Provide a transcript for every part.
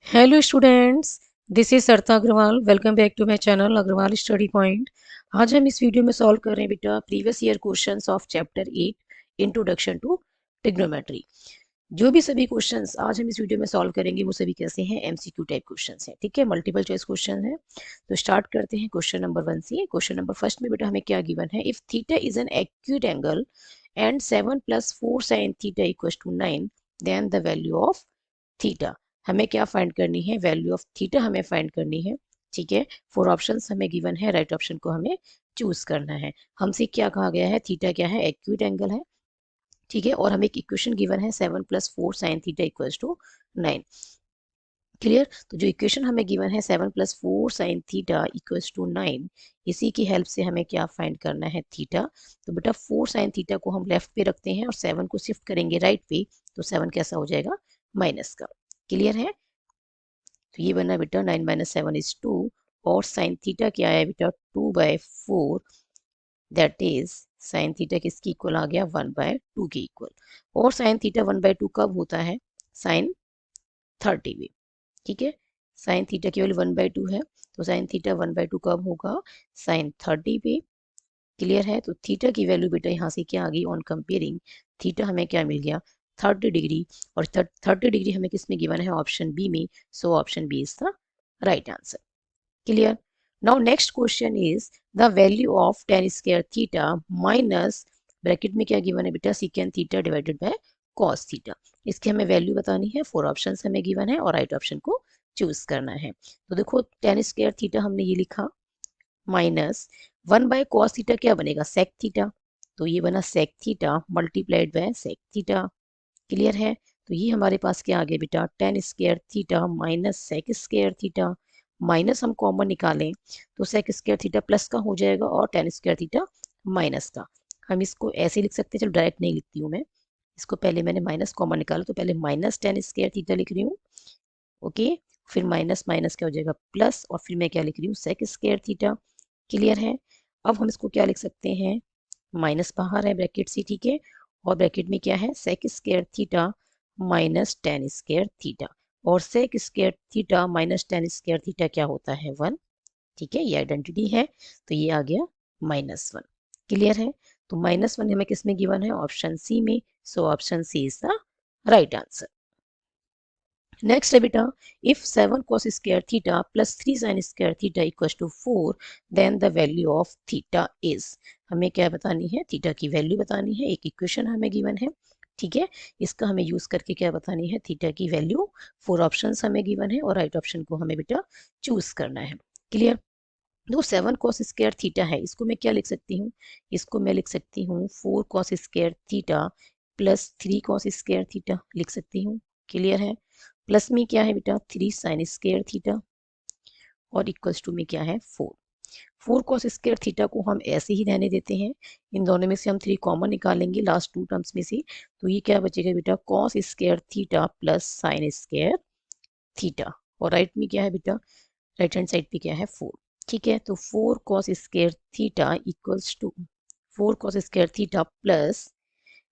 Hello students, this is Sarita Agarwal. Welcome back to my channel Agarwal study point. आज हम इस video में सॉल्व कर रहे हैं बेटा previous year questions of chapter 8 introduction to trigonometry. जो भी सभी क्वेश्चंस आज हम इस वीडियो में सॉल्व करेंगे वो सभी कैसे हैं, एमसीक्यू टाइप क्वेश्चंस हैं। ठीक है, मल्टीपल चॉइस क्वेश्चन है। तो स्टार्ट करते हैं क्वेश्चन नंबर 1 से। क्वेश्चन नंबर फर्स्ट में बेटा हमें क्या गिवन है, if theta is an acute angle and 7 + 4 sin theta equals to 9 then the value of theta. हमें क्या फाइंड करनी है, वैल्यू ऑफ थीटा हमें फाइंड करनी है। ठीक है, 4 ऑप्शंस हमें गिवन है, राइट ऑप्शन को हमें चूज करना है। हमसे क्या कहा गया है, थीटा क्या है, एक्यूट एंगल है। ठीक है, और हमें एक इक्वेशन गिवन है 7 + 4 sin theta equals to 9। Clear. तो जो इक्वेशन हमें गिवन है 7 + 4 sin थीटा इक्वल्स टू 9, इसी की हेल्प से हमें क्या फाइंड करना है, थीटा। तो बेटा 4 sin थीटा को हम लेफ्ट पे रखते हैं और 7 को शिफ्ट करेंगे राइट पे, तो 7 कैसा हो जाएगा, माइनस का। क्लियर है। तो ये बना बेटा 9 - 7 = 2, और साइन थीटा क्या है बेटा, 2/4। दैट इज साइन थीटा किसकी इक्वल आ गया, 1/2 के इक्वल। और साइन थीटा 1/2 कब होता है, साइन 30 में। ठीक है, साइन थीटा केवल 1/2 है, तो साइन थीटा 1/2 कब होगा, साइन 30 पे। क्लियर है। तो थीटा की वैल्यू बेटा यहाँ से क्या आ गई, ऑन कंपेयरिंग थीटा हमें क्या मिल गया, 30 डिग्री। और 30 डिग्री हमें किस में गिवन है, ऑप्शन बी में। So option B is the right answer. Clear. Now next question is the value of tan square theta minus, bracket में क्या गिवन है बेटा, secant theta divided by cos theta. इसकी हमें वैल्यू बतानी है, 4 ऑप्शंस हमें गिवन है और राइट ऑप्शन को चूज करना है। तो देखो tan स्क्वायर थीटा हमने ये लिखा, माइनस 1/cos थीटा क्या बनेगा, sec थीटा। तो ये बना sec theta multiplied by sec theta. Clear है। तो ये हमारे पास क्या आ गया बेटा, tan square theta minus sec square theta. Minus हम कॉमन निकालें तो sec स्क्वायर थीटा प्लस का हो जाएगा और tan स्क्वायर थीटा माइनस का। हम इसको ऐसे लिख सकते हैं, चलो डायरेक्ट नहीं लिखती हूँ मैं इसको। पहले मैंने माइनस कॉमन निकाला, तो पहले माइनस tan स्क्वायर थीटा लिख रही हूँ। ओके, फिर माइनस माइनस क्या हो जाएगा, प्लस, और फिर मैं क्या लिख रही हूँ, sec स्क्वायर थीटा। क्लियर है। अब हम इसको क्या लिख सकते हैं, माइनस बाहर है ब्रैकेट से, ठीक है, और ब्रैकेट में क्या है, sec square theta minus tan square theta. और sec square theta minus tan square theta क्या होता है, 1। ठीक है, ये आइडेंटिटी है, तो ये आ गया -1। क्लियर है। तो -1 हमें किस में गिवन है, ऑप्शन सी में। So option C is the right answer. Next है बेटा, if 7 cos square theta plus 3 sin square theta equals to 4 then the value of theta is. हमें क्या बतानी है, थीटा की वैल्यू बतानी है। एक इक्वेशन हमें गिवन है, ठीक है, इसका हमें यूज करके क्या बतानी है, थीटा की वैल्यू। 4 ऑप्शंस हमें गिवन है और राइट ऑप्शन को हमें बेटा चूज करना है। क्लियर। जो 7 cos स्क्वायर थीटा है, इसको मैं क्या लिख सकती हूँ, इसको मैं लिख सकती हूँ 4 cos square theta plus 3 cos square theta लिख सकती हूँ। क्लियर है। प्लस में क्या है बेटा, 3 sin स्क्वायर थीटा, और इक्वल्स टू में क्या है, 4 cos स्क्वायर थीटा को हम ऐसे ही रहने देते हैं। इन दोनों में से हम 3 कॉमन निकालेंगे लास्ट 2 टर्म्स में से। तो ये क्या बचेगा बेटा, cos square theta plus sin square theta. और राइट में क्या है बेटा, राइट हैंड साइड पे क्या है, 4। ठीक है, तो 4 cos square theta equals to 4 cos square theta plus,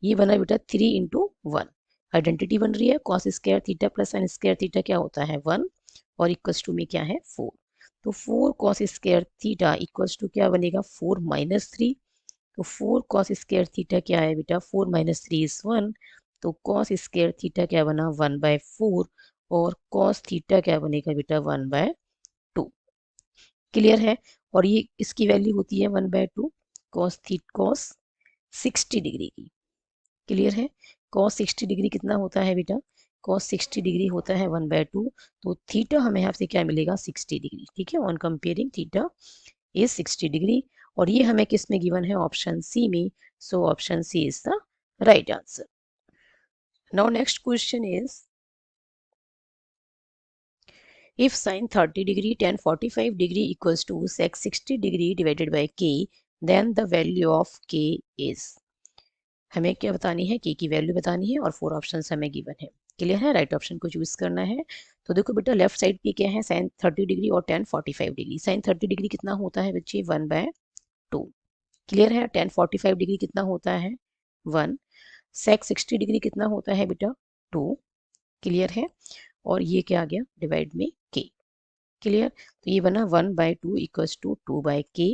ये बना बेटा 3 इंटू 1। आइडेंटिटी बन रही है, cos square theta plus sin square theta क्या होता है, 1, और इक्वल्स टू में क्या है, 4। तो 4 cos square theta equals to क्या बनेगा, 4 - 3। तो 4 cos स्क्वायर थीटा क्या है बेटा, 4 - 3 इज 1। तो cos स्क्वायर थीटा क्या बना, 1/4, और cos थीटा क्या बनेगा बेटा, 1/2। क्लियर है। और ये इसकी वैल्यू होती है 1/2, cos 60 डिग्री की। क्लियर है। cos 60 डिग्री कितना होता है बेटा, cos 60 डिग्री होता है 1/2। तो थीटा हमें यहाँ से क्या मिलेगा, 60 डिग्री। ठीक है, on comparing theta is 60 degree. और ये हमें किस में गिवन है, ऑप्शन सी में। So option C is the right answer. Now next question is, if sin 30 degree tan 45 degree equals to sec 60 degree divided by k, then the value of k is। हमें क्या बतानी है, k की value बतानी है और 4 options हमें given है। क्लियर है, राइट ऑप्शन को चूज करना है। तो देखो बेटा लेफ्ट साइड पे क्या है, sin 30 डिग्री और tan 45 डिग्री। sin 30 डिग्री कितना होता है बच्चे, 1/2। क्लियर है। tan 45 डिग्री कितना होता है, 1। sec 60 डिग्री कितना होता है बेटा, 2। क्लियर है। और ये क्या आ गया डिवाइड में k। क्लियर। तो ये बना 1/2 इक्वल्स टू 2/k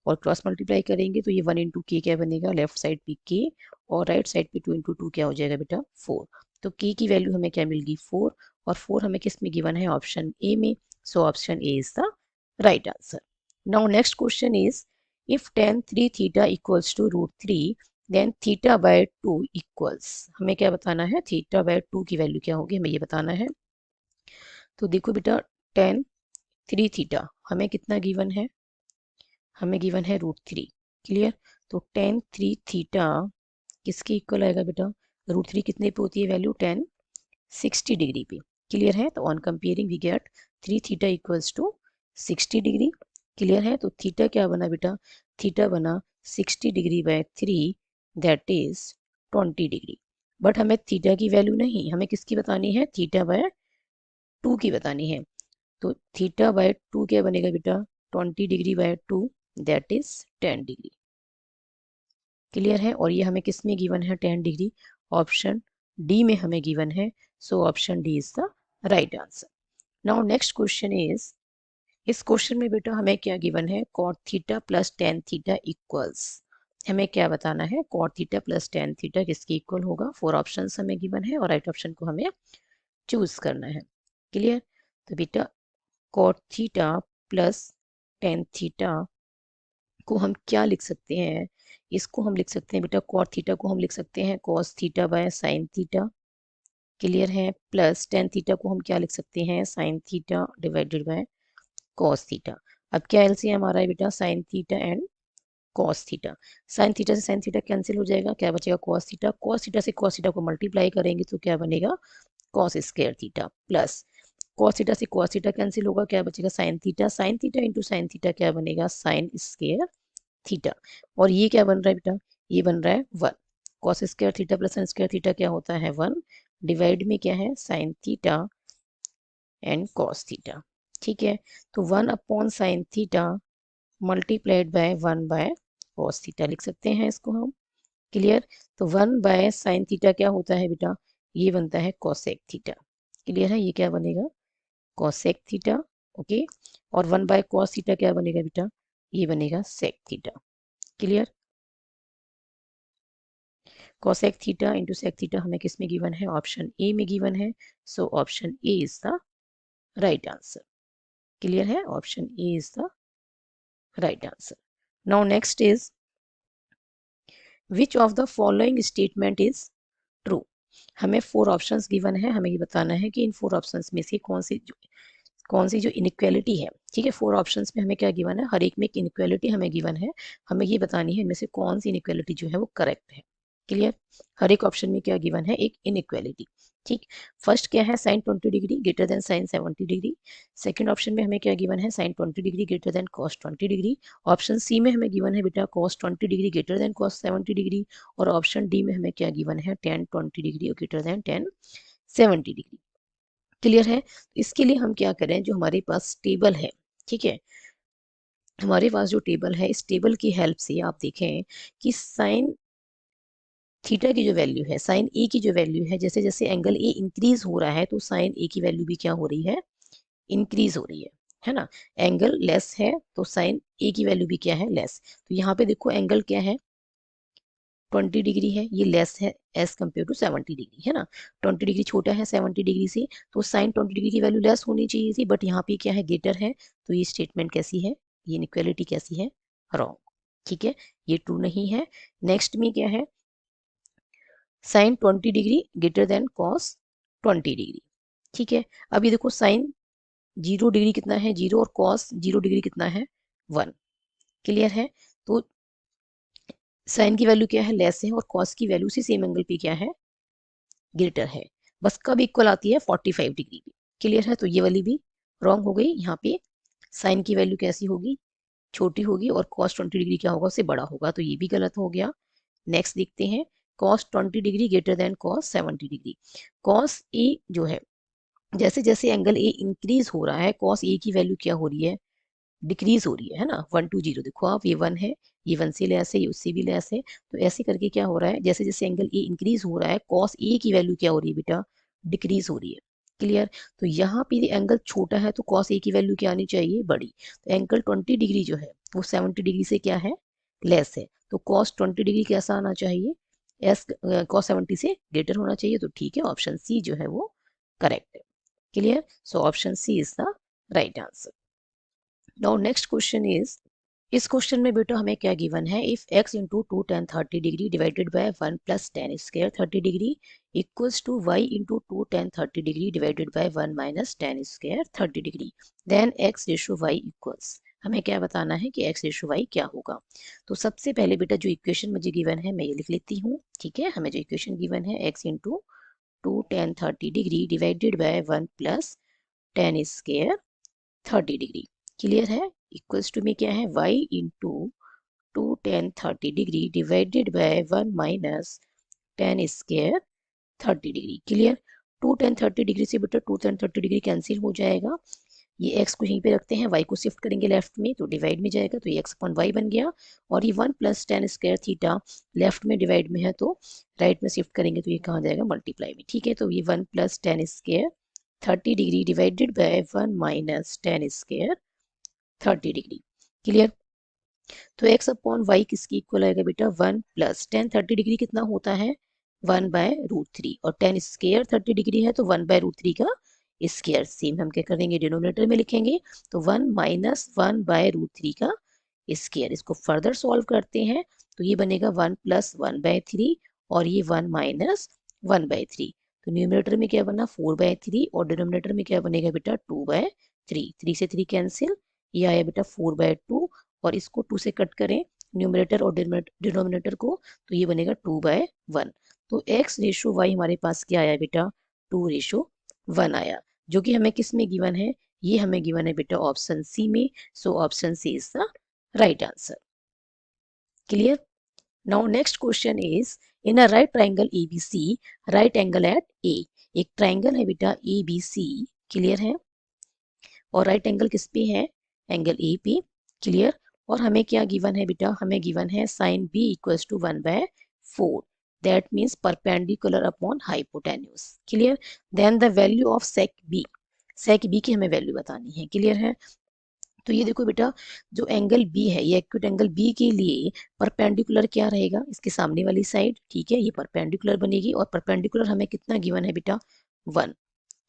और क्रॉस मल्टीप्लाई करेंगे तो ये 1 इंटू के क्या बनेगा, लेफ्ट साइड पे k और राइट साइड पे 2 इंटू 2 क्या हो जाएगा बेटा 4। तो k की वैल्यू हमें क्या मिल गई 4 और 4 हमें किस में गिवन है, ऑप्शन ए में। So option A is the right answer. Now next question is if tan 3 theta equals to √3 then θ/2 equals, हमें क्या बताना है, θ/2 की वैल्यू क्या होगी हमें ये बताना है। तो देखो बेटा tan 3 थीटा हमें कितना गिवन है, हमें गिवन है √3। क्लियर। तो tan 3 थीटा किसके इक्वल आएगा बेटा, √3 कितने पे होती है वैल्यू, tan 60 डिग्री पे। क्लियर है। तो on comparing we get 3 theta equals to 60 degree. Clear है। तो थीटा क्या बना बेटा, थीटा बना 60 degree by 3 that is 20 degree. But हमें थीटा की वैल्यू नहीं, हमें किसकी बतानी है, θ/2 की बतानी है। तो θ/2 क्या बनेगा बेटा, 20 degree by 2 that is 10 degree. Clear है। और ये हमें किस में गिवन है 10 डिग्री, ऑप्शन डी में हमें गिवन है। So option D is the right answer. Now next question is, इस क्वेश्चन में बेटा हमें क्या गिवन है, cot theta plus tan theta equals, हमें क्या बताना है, cot theta plus tan theta किसके इक्वल होगा। 4 ऑप्शंस हमें गिवन है और राइट ऑप्शन को हमें चूज करना है। क्लियर। तो बेटा cot theta plus tan theta को हम क्या लिख सकते हैं, इसको हम लिख सकते हैं बेटा, cot थीटा को हम लिख सकते हैं cos theta by sin theta. Clear है। प्लस tan थीटा को हम क्या लिख सकते हैं, sin theta divided by cos theta. अब क्या एलसीएम आ रहा है बेटा, sin theta and cos theta. sin theta से sin थीटा कैंसिल हो जाएगा, क्या बचेगा cos थीटा। cos थीटा से cos थीटा को मल्टीप्लाई करेंगे तो क्या बनेगा cos square theta, plus cos theta से cos थीटा कैंसिल होगा, क्या बचेगा sin theta. sin theta into sin theta क्या बनेगा, sin स्क्वायर थीटा। और ये क्या बन रहा है बेटा, ये बन रहा है 1। cos square theta plus sin square theta क्या होता है 1, डिवाइड में क्या है sin theta and cos theta. ठीक है। तो 1/sin theta multiplied by 1/cos theta लिख सकते हैं इसको हम। क्लियर। तो 1/sin थीटा क्या होता है बेटा, ये बनता है cosec थीटा। क्लियर है। ये क्या बनेगा cosec थीटा। ओके। और 1/cos थीटा क्या बनेगा बेटा, ये बनेगा sec theta. Clear. cosec theta into sec theta हमें किस में गिवन है, ऑप्शन ए में गिवन है। So option A is the right answer. Clear है। Option A is the right answer. Now next is which of the following statement is true. हमें 4 options given है, हमें ये बताना है कि इन 4 ऑप्शंस में से कौन सी जो इनइक्वालिटी है। ठीक है। 4 ऑप्शंस में हमें क्या गिवन है, हर एक में एक इनइक्वालिटी हमें गिवन है, हमें ये बतानी है इनमें से कौन सी इनइक्वालिटी जो है वो करेक्ट है। क्लियर। हर एक ऑप्शन में क्या गिवन है, एक इनइक्वालिटी। ठीक। फर्स्ट क्या है, sin 20 degree greater than sin 70 degree. Second option में हमें क्या गिवन है, sin 20 degree greater than cos 20 degree. Option C में हमें गिवन है बेटा cos 20 degree greater than cos 70 degree. और ऑप्शन डी में हमें क्या गिवन है, tan 20 degree greater than tan 70 degree. Clear है। इसके लिए हम क्या करें, जो हमारे पास टेबल है, ठीक है, हमारे पास जो टेबल है, इस टेबल की हेल्प से आप देखें कि साइन थीटा की जो वैल्यू है, साइन ए की जो वैल्यू है, जैसे जैसे एंगल ए इंक्रीज हो रहा है तो साइन ए की वैल्यू भी क्या हो रही है, इंक्रीज हो रही है ना। एंगल लेस है तो साइन ए की वैल्यू भी क्या है, लेस। तो यहाँ पे देखो एंगल क्या है 20 डिग्री है, ये लेस है एज कम्पेयर टू 70 डिग्री, है ना। 20 डिग्री छोटा है 70 डिग्री से, तो साइन 20 डिग्री की वैल्यू लेस होनी चाहिए थी, बट यहाँ पे क्या है ग्रेटर है। तो ये स्टेटमेंट कैसी है, ये इनइक्वालिटी कैसी है, रॉन्ग। ठीक है। ये ट्रू नहीं है। नेक्स्ट में क्या है, sine 20 degree greater than cos 20 degree. ठीक है। अब ये देखो साइन 0 डिग्री कितना है 0 और कॉस 0 डिग्री कितना है 1। क्लियर है। तो साइन की वैल्यू क्या है, लेस है, और कॉस की वैल्यू उसी सेम एंगल पे क्या है, ग्रेटर है। बस कब इक्वल आती है 45 डिग्री पे। क्लियर है। तो ये वाली भी रॉन्ग हो गई। यहाँ पे साइन की वैल्यू कैसी होगी, छोटी होगी, और कॉस 20 डिग्री क्या होगा, उससे बड़ा होगा, तो ये भी गलत हो गया। नेक्स्ट देखते हैं, cos 20 degree greater than cos 70 degree. Cos A जो है, जैसे जैसे एंगल ए इंक्रीज हो रहा है, कॉस ए की वैल्यू क्या हो रही है, डिक्रीज हो रही है ना। 1 2 0 देखो आप, ये 1 है, ये 1 से लेस है, ये उससे भी लेस है। तो ऐसे करके क्या हो रहा है, जैसे जैसे एंगल ए इंक्रीज हो रहा है, कॉस ए की वैल्यू क्या हो रही है बेटा, डिक्रीज हो रही है। क्लियर। तो यहाँ पे एंगल छोटा है तो कॉस ए की वैल्यू क्या आनी चाहिए, बड़ी। तो एंगल 20 डिग्री जो है वो 70 डिग्री से क्या है, लेस है। तो कॉस 20 डिग्री कैसा आना चाहिए, एस कॉस 70 से ग्रेटर होना चाहिए। तो ठीक है, ऑप्शन सी जो है वो करेक्ट है। Clear. So option C is the right answer. Now next question is, इस क्वेश्चन में बेटा हमें क्या गिवन है, if x into 2 tan 30 degree divided by 1 plus tan square 30 degree equals to y into 2 tan 30 degree divided by 1 minus tan square 30 degree, then x ratio y equals. हमें क्या बताना है कि x रेशो y क्या होगा। तो सबसे पहले बेटा जो इक्वेशन मुझे गिवन है मैं ये लिख लेती हूँ। ठीक है, हमें जो इक्वेशन गिवन है x into 2 tan 30 degree divided by 1 plus tan square 30 degree, clear है। इक्वल्स टू में क्या है, y into 2 tan 30 degree divided by 1 minus tan square 30 degree, clear. 2 tan 30 degree से बेटा 2 tan 30 डिग्री कैंसिल हो जाएगा। ये x को यहीं पे रखते हैं, y को शिफ्ट करेंगे लेफ्ट में तो डिवाइड में जाएगा, तो ये x अपॉन y बन गया। और ये 1 plus tan square theta left में डिवाइड में है तो राइट में शिफ्ट करेंगे तो ये कहाँ जाएगा, मल्टीप्लाई में। ठीक है, तो ये 1 plus tan square 30 degree divided by 1 minus tan square 30 degree, clear. तो x अपॉन वाई किसकी इक्वल आएगा बेटा, 1 प्लस टेन 30 डिग्री कितना होता है, 1 बाय रूट 3, और टेन स्क्वायर 30 डिग्री है तो 1 बाय रूट 3 का स्क्वायर। सेम हम क्या करेंगे, डिनोमिनेटर में लिखेंगे, तो 1 माइनस 1 बाय रूट 3 का स्क्वायर। इसको फर्दर सॉल्व करते हैं तो ये बनेगा 1 प्लस 1 बाय 3 और ये 1 माइनस 1 बाय 3। तो न्यूमिनेटर में क्या बना 4 बाय 3 और डिनोमिनेटर में क्या बनेगा बेटा 2 बाय 3, 3 से 3 कैंसिल, ये आया बेटा 4 बाय 2 और इसको 2 से कट करें न्यूमरेटर और डिनोमिनेटर को तो ये बनेगा 2 बाय 1। तो x रेशो y हमारे पास क्या आया बेटा, 2 रेशो 1 आया, जो कि हमें किस में गिवन है, ये हमें गिवन है बेटा ऑप्शन सी में। So option C is the right answer, clear. Now next question is, in a right triangle ABC, right angle at A। एक ट्राइंगल है बेटा ABC, क्लियर है, और राइट एंगल किस पे है, एंगल ए पे, क्लियर। और हमें क्या गिवन है बेटा, हमें गिवन है sine B equals to 1/4, that means perpendicular upon hypotenuse, clear. Then the value of sec B की हमें वैल्यू बतानी है, क्लियर है। तो ये देखो बेटा, जो एंगल बी है ये एक्यूट एंगल बी के लिए परपेंडिकुलर क्या रहेगा, इसके सामने वाली साइड, ठीक है, ये परपेंडिकुलर बनेगी। और परपेंडिकुलर हमें कितना गिवन है बेटा, 1,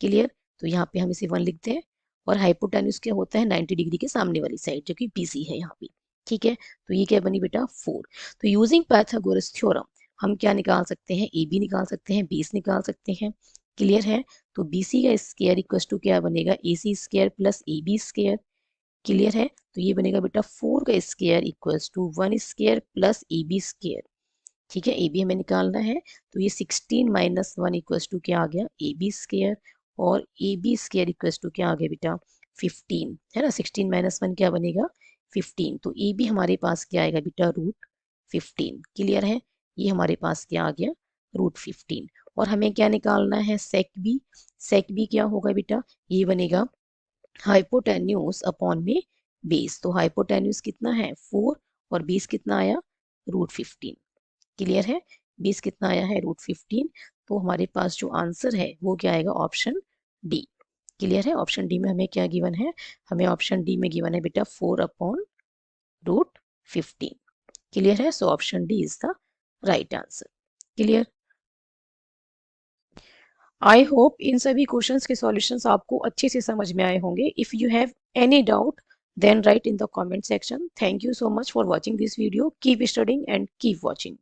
क्लियर। तो यहाँ पे हम इसे 1 लिखते हैं। और हाइपोटेन्यूज क्या होता है, 90 डिग्री के सामने वाली साइड जो कि BC है यहाँ पे, ठीक है। तो ये क्या बनी बेटा 4। तो यूजिंग पाइथागोरस थ्योरम हम क्या निकाल सकते हैं, AB निकाल सकते हैं, बेस निकाल सकते हैं, क्लियर है। तो BC का स्क्वायर इक्वल टू क्या बनेगा, AC square plus AB square, clear है। तो ये बनेगा बेटा 4 का square equals to 1 square plus AB square, ठीक है। AB हमें निकालना है तो ये 16 माइनस 1 इक्वल्स टू क्या आ गया, AB स्क्वायर। और AB स्क्वायर इक्वल्स टू क्या आ गया बेटा 15, है ना। 16 माइनस 1 क्या बनेगा 15। तो AB हमारे पास क्या आएगा बेटा रूट 15, क्लियर है। ये हमारे पास क्या आ गया रूट 15। और हमें क्या निकालना है, सेक बी क्या होगा बेटा, ये बनेगा हाइपोटेन्यूज अपॉन में बेस। तो हाइपोटेन्यूज कितना है 4 और बेस कितना आया रूट 15, क्लियर है। बेस कितना आया है रूट 15। तो हमारे पास जो आंसर है वो क्या आएगा, ऑप्शन डी, क्लियर है। ऑप्शन डी में हमें क्या गिवन है, हमें ऑप्शन डी में गिवन है बेटा 4 अपॉन रूट 15, क्लियर है। So option D is the right answer, clear. I hope इन सभी क्वेश्चंस के सॉल्यूशंस आपको अच्छे से समझ में आए होंगे। If you have any doubt then write in the comment section. Thank you so much for watching this video. Keep studying and keep watching.